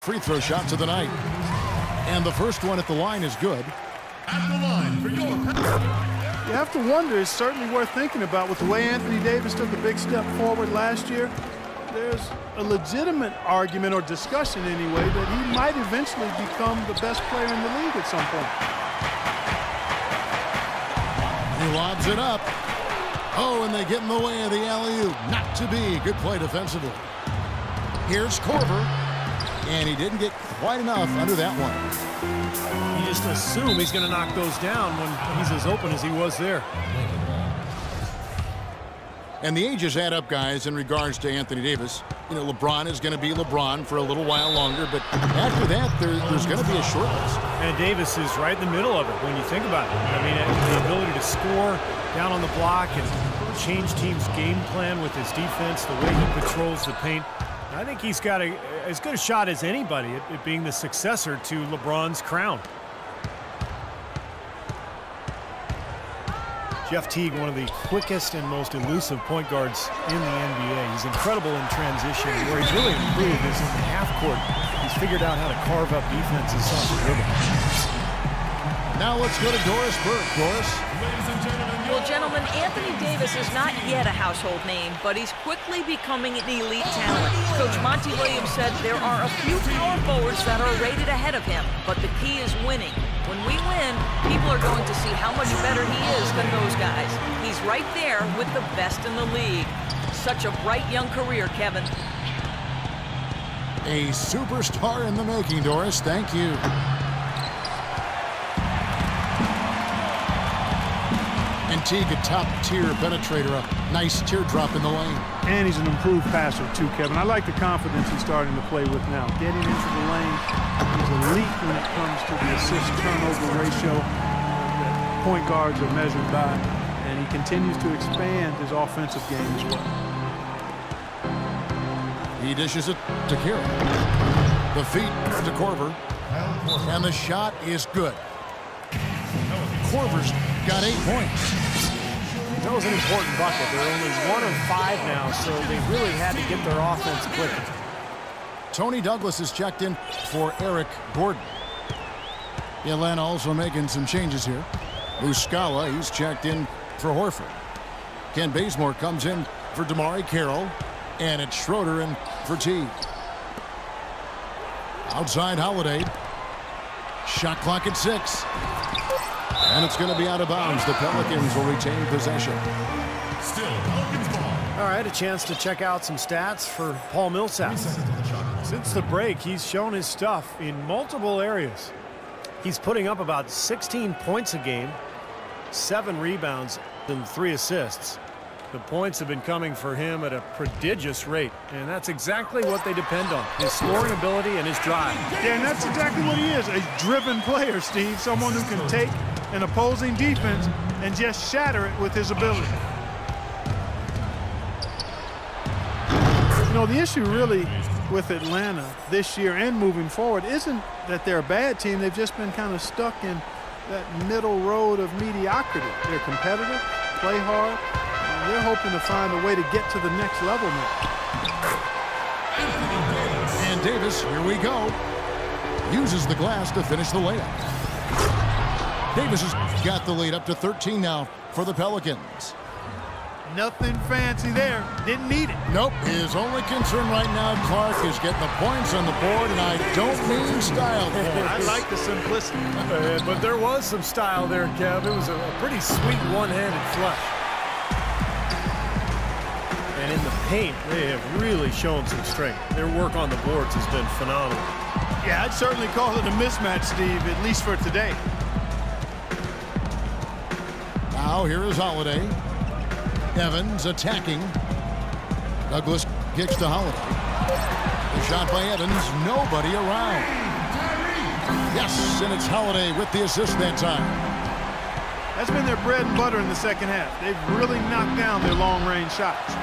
Free throw shots of the night. And the first one at the line is good. At the line for your... You have to wonder, it's certainly worth thinking about with the way Anthony Davis took a big step forward last year. There's a legitimate argument or discussion anyway that he might eventually become the best player in the league at some point. He lobs it up. Oh, and they get in the way of the alley-oop. Not to be. Good play defensively. Here's Korver. And he didn't get quite enough under that one. You just assume he's going to knock those down when he's as open as he was there. And the ages add up, guys, in regards to Anthony Davis. You know, LeBron is going to be LeBron for a little while longer, but after that, there's going to be a short list. And Davis is right in the middle of it when you think about it. I mean, the ability to score down on the block and change teams' game plan with his defense, the way he patrols the paint. I think he's got as good a shot as anybody at being the successor to LeBron's crown. Jeff Teague, one of the quickest and most elusive point guards in the NBA. He's incredible in transition. Where he's really improved is in the half court. He's figured out how to carve up defenses off the dribble. Now let's go to Doris Burke. Doris? Well, gentlemen, Anthony Davis is not yet a household name, but he's quickly becoming an elite talent. Coach Monty Williams said there are a few power forwards that are rated ahead of him, but the key is winning. When we win, people are going to see how much better he is than those guys. He's right there with the best in the league. Such a bright young career, Kevin. A superstar in the making, Doris. Thank you. And Teague, a top-tier penetrator, a nice teardrop in the lane. And he's an improved passer, too, Kevin. I like the confidence he's starting to play with now. Getting into the lane, he's elite when it comes to the assist-turnover ratio that point guards are measured by. And he continues to expand his offensive game as well. He dishes it to Kira. The feet to Korver. And the shot is good. Korver's got 8 points. That was an important bucket. They're only 1 of 5 now, so they really had to get their offense clicking. Tony Douglas is checked in for Eric Gordon. Atlanta also making some changes here. Muscala, he's checked in for Horford. Ken Bazemore comes in for DeMarre Carroll. And it's Schroeder in for Teague. Outside Holiday. Shot clock at 6. And it's going to be out of bounds. The Pelicans will retain possession. Still Pelicans ball. All right, a chance to check out some stats for Paul Millsap. Since the break, he's shown his stuff in multiple areas. He's putting up about 16 points a game, 7 rebounds, and 3 assists. The points have been coming for him at a prodigious rate, and that's exactly what they depend on, his scoring ability and his drive. Yeah, and that's exactly what he is, a driven player, Steve, someone who can take an opposing defense and just shatter it with his ability. You know, the issue really with Atlanta this year and moving forward isn't that they're a bad team. They've just been kind of stuck in that middle road of mediocrity. They're competitive, play hard, and they're hoping to find a way to get to the next level now. And Davis, here we go, uses the glass to finish the layup. Davis has got the lead up to 13 now for the Pelicans. Nothing fancy there. Didn't need it. Nope. His only concern right now, Clark, is getting the points on the board, and I don't mean style points. I like the simplicity. But there was some style there, Kev. It was a pretty sweet one-handed flush. And in the paint, they have really shown some strength. Their work on the boards has been phenomenal. Yeah, I'd certainly call it a mismatch, Steve, at least for today. Now here is Holiday. Evans attacking. Douglas kicks to Holiday. The shot by Evans. Nobody around. Yes, and it's Holiday with the assist that time. That's been their bread and butter in the second half. They've really knocked down their long-range shots.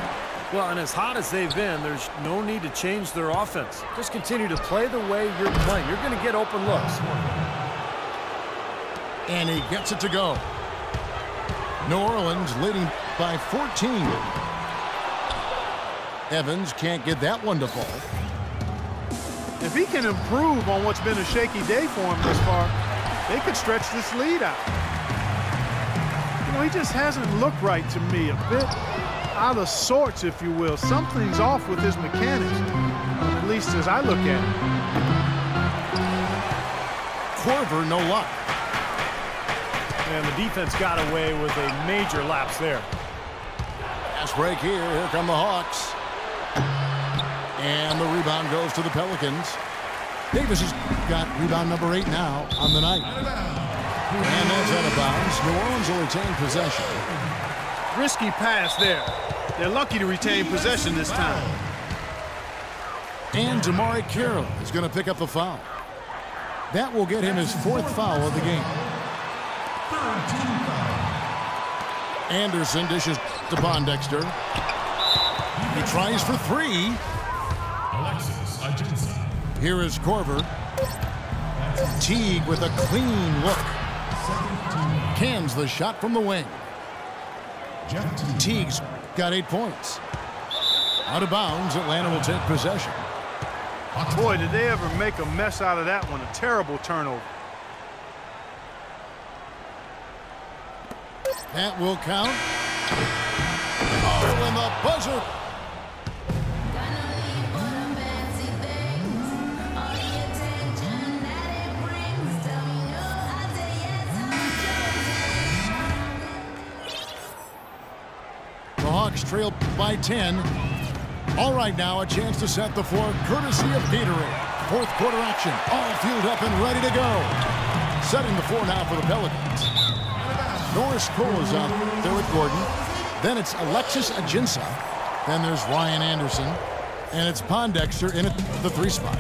Well, and as hot as they've been, there's no need to change their offense. Just continue to play the way you're playing. You're going to get open looks. And he gets it to go. New Orleans leading by 14. Evans can't get that one to fall. If he can improve on what's been a shaky day for him thus far, they could stretch this lead out. You know, he just hasn't looked right to me. A bit out of sorts, if you will. Something's off with his mechanics, at least as I look at it. Korver, no luck. And the defense got away with a major lapse there. Fast break here. Here come the Hawks. And the rebound goes to the Pelicans. Davis has got rebound number 8 now on the night. And that's out of bounds. New Orleans will retain possession. Risky pass there. They're lucky to retain possession this time. And DeMarre Carroll is going to pick up the foul. That will get him his 4th foul of the game. Anderson dishes to Pondexter. He tries for 3. Alexis Ajinça. Here is Korver. Teague with a clean look. Cans the shot from the wing. Teague's got 8 points. Out of bounds, Atlanta will take possession. Boy, did they ever make a mess out of that one. A terrible turnover. That will count. Oh, and the buzzer. The Hawks trail by 10. All right, now a chance to set the floor courtesy of Gatorade. 4th quarter action, all fueled up and ready to go. Setting the floor now for the Pelicans. Norris Cole is out there with Gordon. Then it's Alexis Ajinça. Then there's Ryan Anderson. And it's Pondexter in at the 3 spot.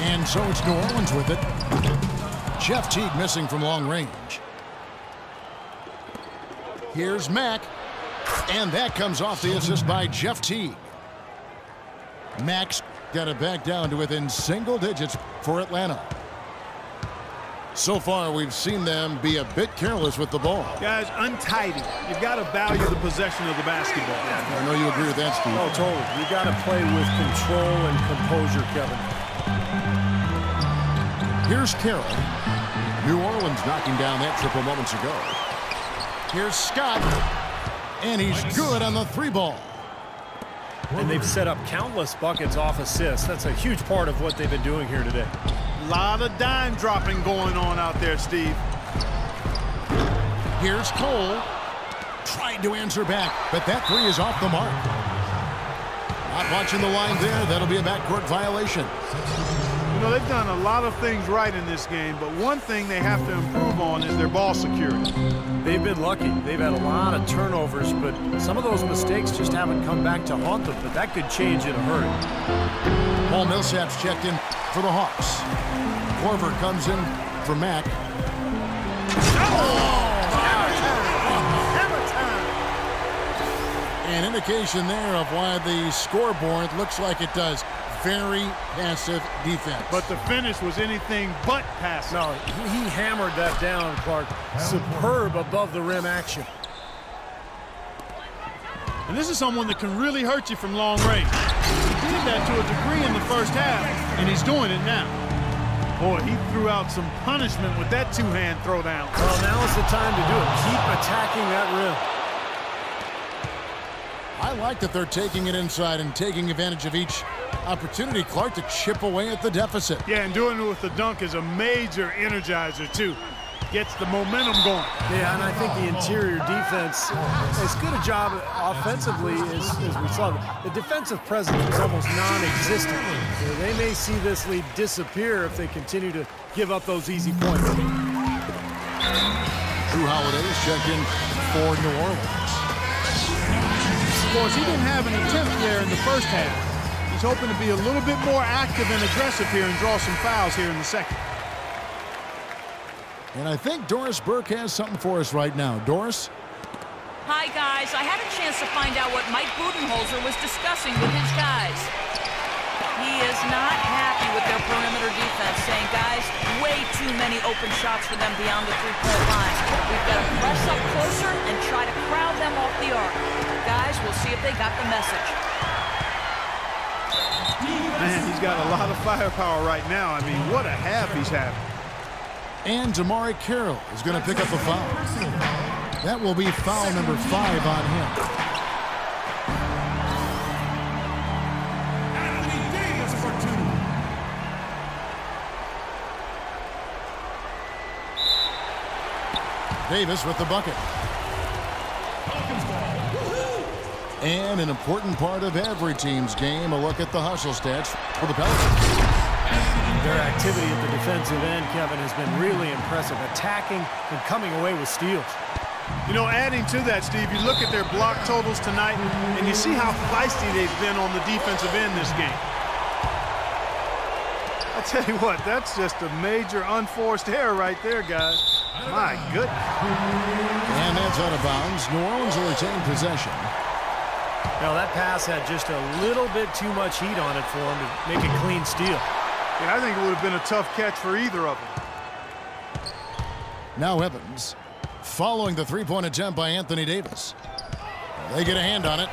And so it's New Orleans with it. Jeff Teague missing from long range. Here's Mack. And that comes off the assist by Jeff Teague. Mack's got it back down to within single digits for Atlanta. So far, we've seen them be a bit careless with the ball. Guys, untidy. You've got to value the possession of the basketball. I know you agree with that, Steve. Oh, totally. You got to play with control and composure, Kevin. Here's Carroll. New Orleans knocking down that triple moments ago. Here's Scott. And he's good on the 3 ball. And they've set up countless buckets off assists. That's a huge part of what they've been doing here today. A lot of dime dropping going on out there, Steve. Here's Cole. Tried to answer back, but that 3 is off the mark. Not watching the line there. That'll be a backcourt violation. You know, they've done a lot of things right in this game, but one thing they have to improve on is their ball security. They've been lucky. They've had a lot of turnovers, but some of those mistakes just haven't come back to haunt them, but that could change in a hurry. Paul Millsap's checked in for the Hawks. Korver comes in for Mack. An indication there of why the scoreboard looks like it does. Very passive defense. But the finish was anything but passive. No, he hammered that down, Clark. Superb above the rim action. And this is someone that can really hurt you from long range. He did that to a degree in the first half, and he's doing it now. Boy, he threw out some punishment with that 2-hand throwdown. Well, now is the time to do it. Keep attacking that rim. I like that they're taking it inside and taking advantage of each opportunity, Clark, to chip away at the deficit. Yeah, and doing it with the dunk is a major energizer, too. Gets the momentum going. Yeah, and I think the interior defense, as good a job offensively as we saw. The defensive presence was almost non-existent. So they may see this lead disappear if they continue to give up those easy points. Jrue Holiday is checked in for New Orleans. Of course, he didn't have an attempt there in the first half. He's hoping to be a little bit more active and aggressive here and draw some fouls here in the second. And I think Doris Burke has something for us right now. Doris? Hi, guys. I had a chance to find out what Mike Budenholzer was discussing with his guys. He is not happy with their perimeter defense, saying, guys, way too many open shots for them beyond the three-point line. We've got to press up closer and try to crowd them off the arc. Guys, we'll see if they got the message. And Man, he's got a lot of firepower right now. I mean, what a half he's having. And Damari Carroll is going to pick up a foul. That will be foul number 5 on him. Anthony Davis for 2. Davis with the bucket. Pelicans ball. And an important part of every team's game, a look at the hustle stats for the Pelicans. Their activity at the defensive end, Kevin, has been really impressive, attacking and coming away with steals. You know, adding to that, Steve, you look at their block totals tonight, and you see how feisty they've been on the defensive end this game. I tell you what, that's just a major unforced error right there, guys. My goodness. And that's out of bounds. New Orleans will retain possession. Now, that pass had just a little bit too much heat on it for him to make a clean steal. Yeah, I think it would have been a tough catch for either of them. Now Evans, following the three-point attempt by Anthony Davis. They get a hand on it.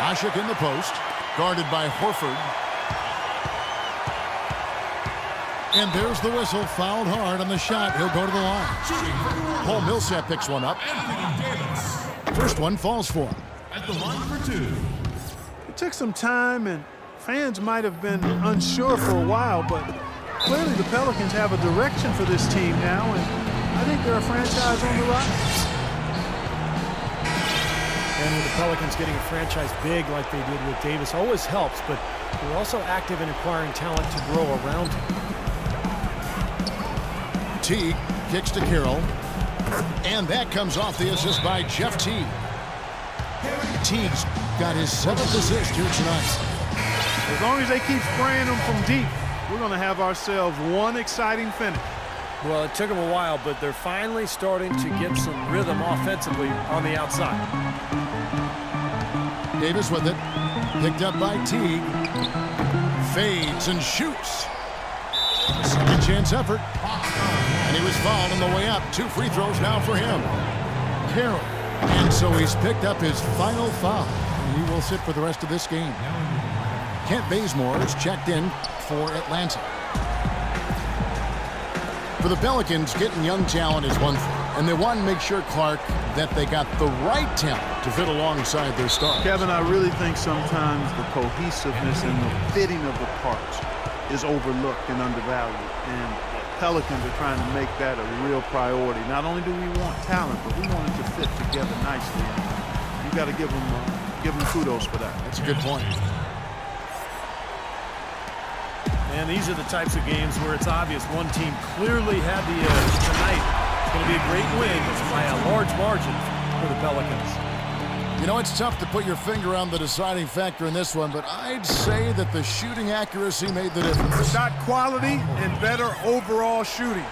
Ashik in the post, guarded by Horford. And there's the whistle, fouled hard on the shot. He'll go to the line. Paul Millsap picks one up. Anthony Davis First one falls for him. at the line for 2. It took some time, and fans might have been unsure for a while, but clearly the Pelicans have a direction for this team now, and I think they're a franchise on the rise. And with the Pelicans getting a franchise big like they did with Davis always helps, but they're also active in acquiring talent to grow around him. Teague kicks to Carroll. And that comes off the assist by Jeff Teague. Teague's got his 7th assist here tonight. As long as they keep spraying them from deep, we're going to have ourselves one exciting finish. Well, it took them a while, but they're finally starting to get some rhythm offensively on the outside. Davis with it. Picked up by Teague. Fades and shoots. Second chance effort. And he was fouled on the way up. 2 free throws now for him. Carroll. And so he's picked up his final foul. And he will sit for the rest of this game. Kent Bazemore is checked in for Atlanta. For the Pelicans, getting young talent is one thing. And they want to make sure, Clark, that they got the right talent to fit alongside their stars. Kevin, I really think sometimes the cohesiveness and the fitting of the parts is overlooked and undervalued. And the Pelicans are trying to make that a real priority. Not only do we want talent, but we want it to fit together nicely. You got to give them kudos for that. That's a good point. And these are the types of games where it's obvious one team clearly had the edge. Tonight, it's going to be a great win by a large margin for the Pelicans. You know, it's tough to put your finger on the deciding factor in this one, but I'd say that the shooting accuracy made the difference. Shot quality and better overall shooting.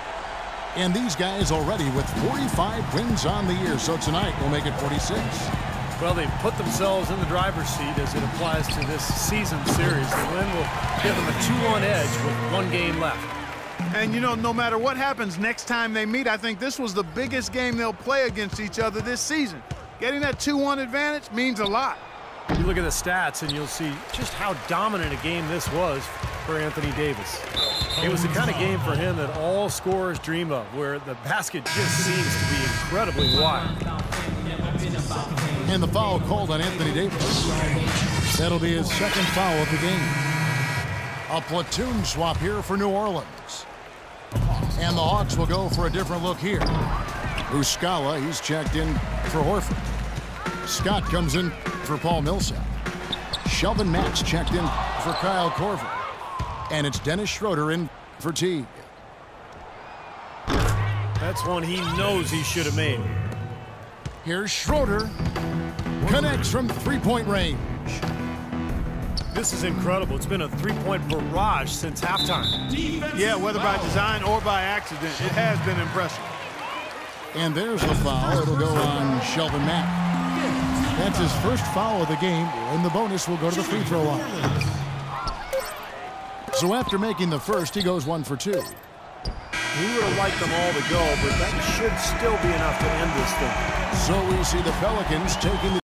And these guys already with 45 wins on the year, so tonight will make it 46. Well, they've put themselves in the driver's seat as it applies to this season series. The win will give them a 2-1 edge with 1 game left. And, you know, no matter what happens next time they meet, I think this was the biggest game they'll play against each other this season. Getting that 2-1 advantage means a lot. You look at the stats and you'll see just how dominant a game this was for Anthony Davis. It was the kind of game for him that all scorers dream of, where the basket just seems to be incredibly wide. And the foul called on Anthony Davis. That'll be his 2nd foul of the game. A platoon swap here for New Orleans. And the Hawks will go for a different look here. Muscala, he's checked in for Horford. Scott comes in for Paul Millsap. Shelvin Max checked in for Kyle Korver. And it's Dennis Schroeder in for Teague. That's one he knows he should have made. Here's Schroeder. Connects from 3-point range. This is incredible. It's been a 3-point barrage since halftime. Yeah, whether by design or by accident, it has been impressive. And there's the foul. It'll go on Shelvin Mack. That's his first foul of the game, and the bonus will go to the free throw line. So after making the first, he goes 1 for 2. He would have liked them all to go, but that should still be enough to end this thing. So we see the Pelicans taking the